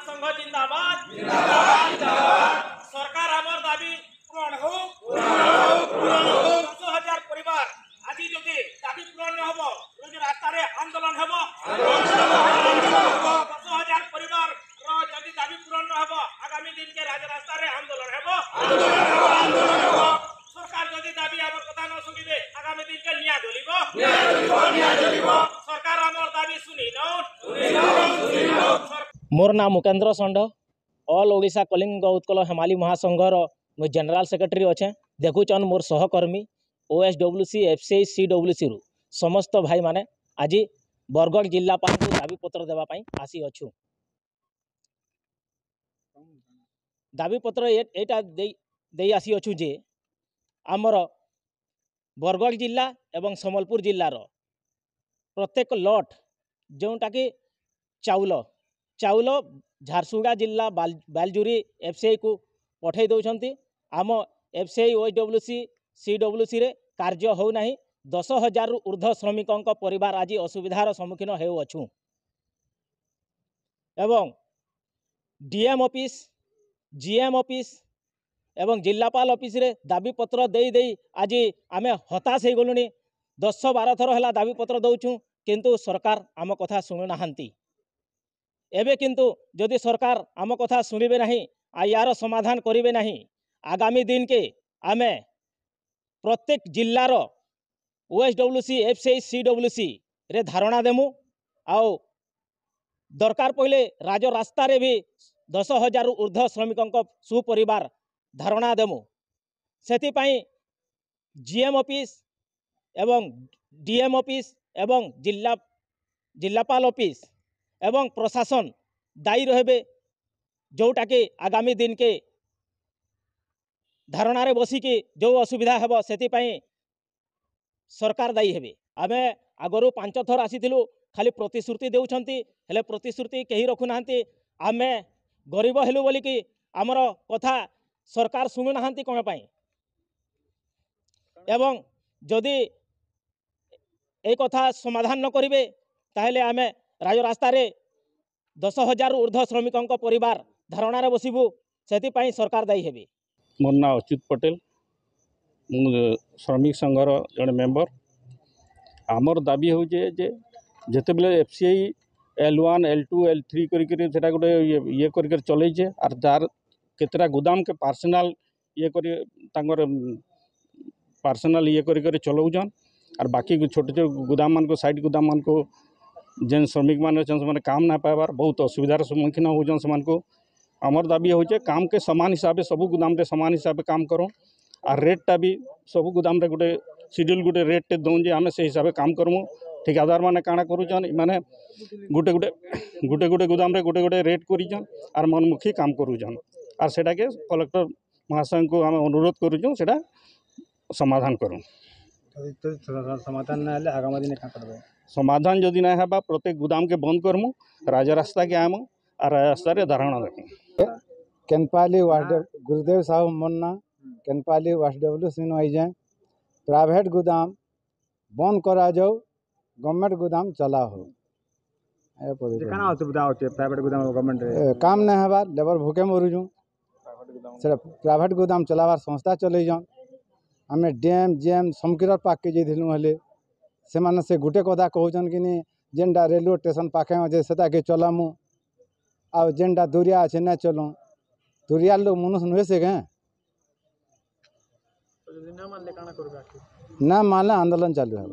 महासंघ जिंदाबाद सरकार आमर दाबी पूरण हो 10,000 परिवार आज जदि दाबी पूरण न हो रास्ता आंदोलन हम 10,000 परिवार जदि दाबी पूरण न हो आगामी दिन के राजरास्ता आंदोलन हम सरकार जदि दाबी आमर कथा न सुनिबे आगामी दिन के निया जलिबो सरकार आमर दाबी सुनी न मोर नाम मुकेन्द्र षंढ ऑल ओडिशा कलिंग उत्कल हेमाली महासंघर मुझे जनरल सेक्रेटरी अच्छे देखुचन मोर सहकर्मी OSWC FCI CWC रु समस्त भाई माने आज बरगढ़ जिलापाल को दाबीपत्र देवाई आसी अच्छु। दाबीपत्र एटा दे आसी अच्छु जे आमर बरगढ़ जिला एवं सम्बलपुर जिलार प्रत्येक लट जोटा कि चाउल झारसुगुड़ा जिला बालजुरी FCI को पठे दौरान आम FCI OSWC CWC रे कार्य हो नहीं 10,000 रु ऊर्ध्व श्रमिकों परिवार आज असुविधार सम्मुखीन होउछु एवं DM ऑफिस GM ऑफिस एवं जिलापाल ऑफिस रे दाबीपत्र दे आज आमे हताश हो गलुनी 10-12 थर है दाबीपत्र दौचु किंतु सरकार आम कथा शुणु नाहांती। एबे किंतु जदि सरकार आम कथा शुणिबे नहीं यार समाधान करिवे नहीं आगामी दिन के आमे प्रत्येक जिल्लार OSWC FCI CWC रे धारणा देमु आउ दरकार पहले राजरास्ता रे भी 10,000 ऊर्ध्व श्रमिकों सुपरिवार धारणा देमु सेति पई GM ऑफिस एवं DM ऑफिस एवं जिलापाल ऑफिस एवं प्रशासन दायी रहे जोटा कि आगामी दिन के धारणा रे बसिकी जो असुविधा हेब से सरकार दायी हेबे। आमे आगरू 5 थर आसीथिलु खाली प्रतिश्रुति देउछंती हेले प्रतिश्रुति कहीं रखु नाहंती आमे गरीब हेलु बोली कि आमर कथा सरकार शुणु नाहंती कोन पई एवं जदि ए कथा समाधान न करिवे ताहेले आमे राजरास्ता रे 10,000 ऊर्ध्व श्रमिकों परिवार धारणा रे बसिबु सेति पई सरकार दायी हेबे। मोर ना अच्युत पटेल श्रमिक संघर जड़े मेम्बर आमर दाबी हो जेते बेले FCI L1 L2 L3 करा गोटे ये कर चलैचे आर तार केतरा गोदाम के पार्सनाल ये पार्सनाल ये कर चलाउछन आर बाकी छोटे छोटे गोदाम मान को साइड गोदाम मान को जेन श्रमिक मान से काम ना पाइबार बहुत असुविधार सम्मुखीन होजन से आमर दाबी हो काम के समान हिसाब से सबू गोदाम रे समान हिसाब से काम करूँ आर रेटटा भी सबू गोदाम रे गोटे शेड्यूल गोटे रेट दौन जे आम से हिसाब से काम करमु ठिकादार माने काଣା करूछन माने गोटे गोटे गोदाम रे गोटे गोटे रेट करिछन आर मनमुखी काम करूछन आर सेटा के कलेक्टर महाशय को आम अनुरोध करूछन सेटा समाधान करूँ। समाधान ना हेले आगामी दिन का करबे समाधान जदि ना हेबा प्रत्येक गोदाम के बंद करमु राजरास्ता के आम आर रास्ता रे धारणा देमु। केनपाली गुरुदेव साहू मुन्ना केनपाली OSWC जाए प्राइवेट गोदाम बंद करा जाओ गवर्नमेंट गोदाम चला हो असुविधा होचे प्राइवेट गोदाम गवर्नमेंट काम नहीं हेबा लेबर भूखे मरुजु से प्राइवेट गोदाम चलाबार संस्था चले जान आम DM GM समकीर पाक के जाइलु हेले से माने से गोटे कथा कहउछन कि जेनटा रेलवे स्टेशन पाखे अच्छे सेटा के चलामु आ जेनटा दूरिया अच्छे नहीं चलूँ दूरिया लोग मनुष्य नुहे से गए ना मानले आंदोलन चालू है।